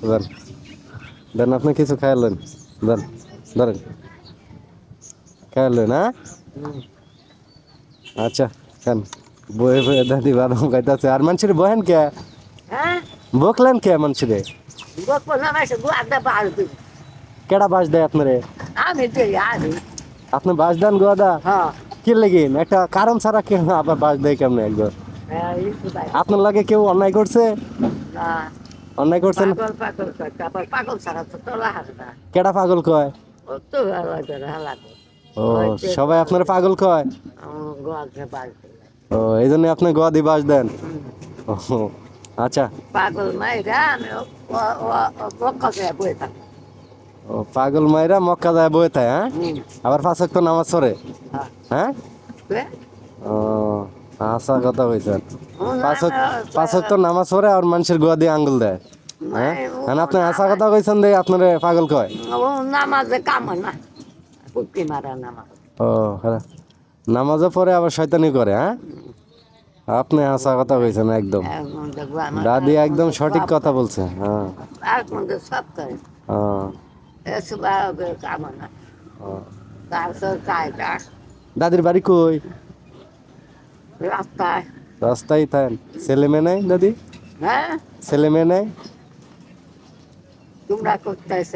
দেন দেন, আপনি কিছু খাইলেন, দেন, ধরেন, খাইলেন, হ্যাঁ? আচ্ছা, খান। বয়ে বয়ে দাদি বাদাম খাইতেছে, আর মানুষের বহেন কে? হ্যাঁ বকলেন কে মানুষের? গোপন নামাইছে গুয়াটা বাড় দিবি কেডা বাস দেয় আপনারে? আমি তুই আমি আপনি বাস দেন গোয়াদা? হ্যাঁ কি লেগেন একটা কারণ ছাড়া কেউ আবার বাস দেয় কেমনে একবার? হ্যাঁ ইসু ভাই আপনার লাগে কেউ অন্যায় করছে? না অন্যায় করছেন? পাগল পাগল কয় তারপর পাগল ছাড়া তো তোলা হারে না কেডা পাগল কয়? ও তো হালা করে হালা করে ও, সবাই আপনার পাগল কয়? গোয়াকে বাড় দিবে ও, এই জন্য আপনি গোয়া দিয়ে বাস দেন? ও, আচ্ছা। পাগল মাইরা আমি বক্কা করে বই থাকি ও, পাগল মাইরা মক্কা যায় বয়ে থাকে, হ্যাঁ? আবার 5 ওয়াক্ত নামাজ পড়ে, হ্যাঁ? ও, আচ্ছা, কথা কইছেন। 5 ওয়াক্ত নামাজ পড়ে আর মানুষের গোয়া দিয়ে আঙ্গুল দেয়, হ্যাঁ? মানে আপনি আশা কথা কইছেন যে আপনার পাগল কয়? নামাজে কাম না পুটকি মারা নামাজ ও, হ্যাঁ, নামাজও পড়ে আবার শয়তানি করে, হ্যাঁ? আপনি আশা কথা কইছেন একদম। দাদি একদম সঠিক কথা বলছে, হ্যাঁ। আর মধ্যে সব করে হ্যাঁ, এসব কাম না হ্যাঁ। তারপর কায়দা দাদির বাড়ি কই? রাস্তায় রাস্তায় থাকেন? ছেলে মেয়ে নাই দাদি? হ্যাঁ ছেলে মেয়ে নাই? তোমরা করতেছ